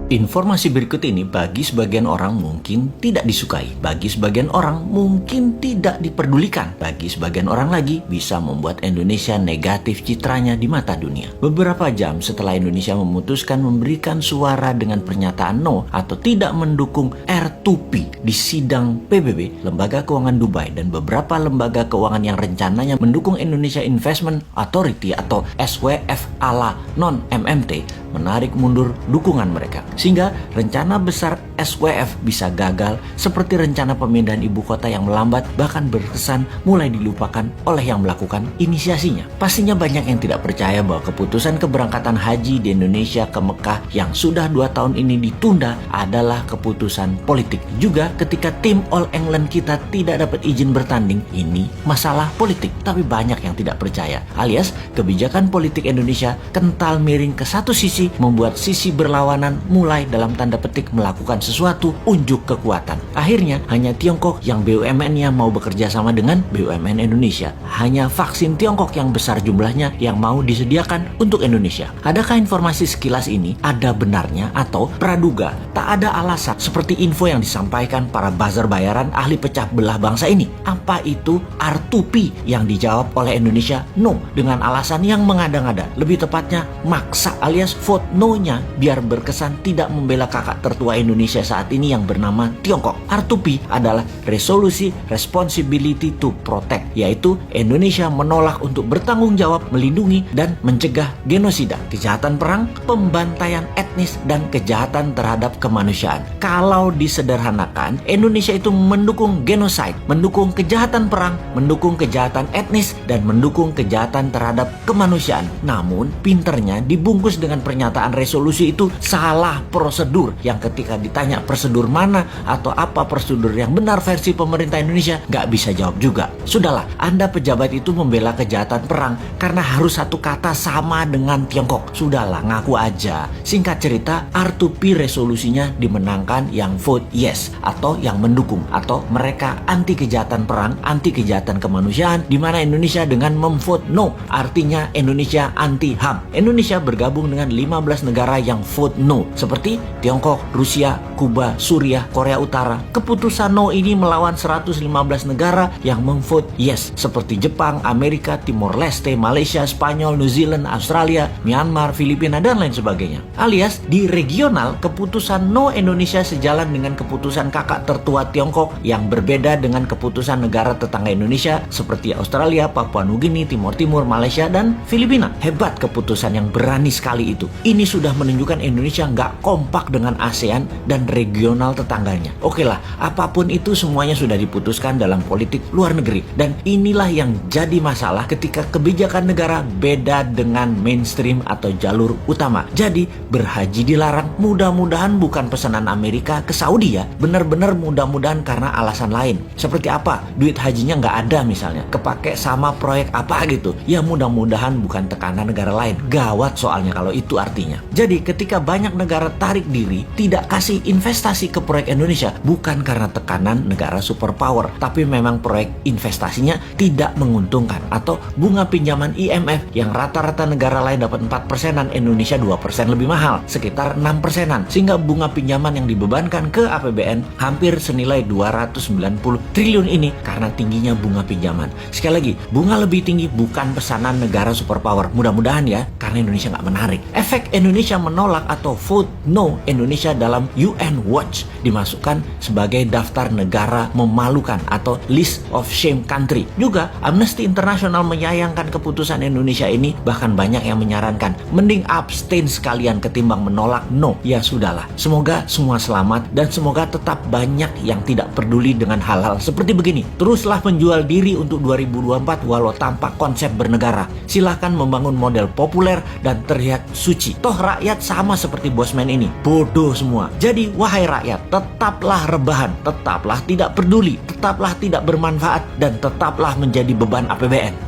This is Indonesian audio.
Informasi berikut ini bagi sebagian orang mungkin tidak disukai, bagi sebagian orang mungkin tidak diperdulikan, bagi sebagian orang lagi bisa membuat Indonesia negatif citranya di mata dunia. Beberapa jam setelah Indonesia memutuskan memberikan suara dengan pernyataan no atau tidak mendukung R2P di sidang PBB, Lembaga Keuangan Dubai dan beberapa lembaga keuangan yang rencananya mendukung Indonesia Investment Authority atau SWF ala non-MMT menarik mundur dukungan mereka. Sehingga rencana besar SWF bisa gagal seperti rencana pemindahan ibu kota yang melambat bahkan berkesan mulai dilupakan oleh yang melakukan inisiasinya. Pastinya banyak yang tidak percaya bahwa keputusan keberangkatan haji di Indonesia ke Mekah yang sudah 2 tahun ini ditunda adalah keputusan politik. Juga ketika tim All England kita tidak dapat izin bertanding, ini masalah politik. Tapi banyak yang tidak percaya, alias kebijakan politik Indonesia kental miring ke satu sisi membuat sisi berlawanan mulai dalam tanda petik melakukan sesuatu unjuk kekuatan. Akhirnya hanya Tiongkok yang BUMN-nya mau bekerja sama dengan BUMN Indonesia. Hanya vaksin Tiongkok yang besar jumlahnya yang mau disediakan untuk Indonesia. Adakah informasi sekilas ini ada benarnya atau praduga tak ada alasan seperti info yang disampaikan para buzzer bayaran ahli pecah belah bangsa ini? Apa itu R2P yang dijawab oleh Indonesia no dengan alasan yang mengada-ngada? Lebih tepatnya maksa alias vote no-nya biar berkesan tidak membela kakak tertua Indonesia saat ini yang bernama Tiongkok. R2P adalah Resolusi Responsibility to Protect, yaitu Indonesia menolak untuk bertanggung jawab melindungi dan mencegah genosida, kejahatan perang, pembantaian etnis, dan kejahatan terhadap kemanusiaan. Kalau disederhanakan, Indonesia itu mendukung genocide, mendukung kejahatan perang, mendukung kejahatan etnis, dan mendukung kejahatan terhadap kemanusiaan. Namun, pinternya dibungkus dengan pernyataan resolusi itu salah prosedur, yang ketika ditanya prosedur mana atau apa prosedur yang benar versi pemerintah Indonesia, nggak bisa jawab juga. Sudahlah, Anda pejabat itu membela kejahatan perang karena harus satu kata sama dengan Tiongkok. Sudahlah, ngaku aja. Singkat cerita, R2P resolusinya dimenangkan yang vote yes atau yang mendukung, atau mereka anti kejahatan perang, anti kejahatan kemanusiaan, di mana Indonesia dengan memvote no, artinya Indonesia anti HAM. Indonesia bergabung dengan 15 negara yang vote no, seperti Tiongkok, Rusia, Kuba, Suriah, Korea Utara. Keputusan no ini melawan 115 negara yang memvote yes, seperti Jepang, Amerika, Timor Leste, Malaysia, Spanyol, New Zealand, Australia, Myanmar, Filipina, dan lain sebagainya. Alias, di regional, keputusan no Indonesia sejalan dengan keputusan kakak tertua Tiongkok yang berbeda dengan keputusan negara tetangga Indonesia seperti Australia, Papua Nugini, Timor Timur, Malaysia, dan Filipina. Hebat keputusan yang berani sekali itu. Ini sudah menunjukkan Indonesia nggak kompak dengan ASEAN dan regional tetangganya. Oke lah, apapun itu semuanya sudah diputuskan dalam politik luar negeri. Dan inilah yang jadi masalah ketika kebijakan negara beda dengan mainstream atau jalur utama. Jadi, berhaji dilarang, mudah-mudahan bukan pesanan Amerika ke Saudi ya. Bener-bener mudah-mudahan karena alasan lain. Seperti apa? Duit hajinya nggak ada misalnya. Kepake sama proyek apa gitu. Ya mudah-mudahan bukan tekanan negara lain. Gawat soalnya kalau itu artinya. Jadi ketika banyak negara tarik diri, tidak kasih investasi ke proyek Indonesia, bukan karena tekanan negara superpower, tapi memang proyek investasinya tidak menguntungkan, atau bunga pinjaman IMF yang rata-rata negara lain dapat 4%-an, Indonesia 2% lebih mahal, sekitar 6%-an, sehingga bunga pinjaman yang dibebankan ke APBN hampir senilai 290 triliun ini karena tingginya bunga pinjaman. Sekali lagi, bunga lebih tinggi bukan pesanan negara superpower, mudah-mudahan ya, karena Indonesia nggak menarik. Efek Indonesia menolak atau vote no Indonesia dalam UN Watch dimasukkan sebagai daftar negara memalukan atau list of shame country. Juga Amnesty International menyayangkan keputusan Indonesia ini, bahkan banyak yang menyarankan mending abstain sekalian ketimbang menolak no. Ya sudahlah, semoga semua selamat dan semoga tetap banyak yang tidak peduli dengan hal-hal seperti begini. Teruslah menjual diri untuk 2024 walau tanpa konsep bernegara. Silahkan membangun model populer dan terlihat suci. Toh rakyat sama seperti bosman ini, bodoh semua. Jadi wahai rakyat, tetaplah rebahan, tetaplah tidak peduli, tetaplah tidak bermanfaat, dan tetaplah menjadi beban APBN.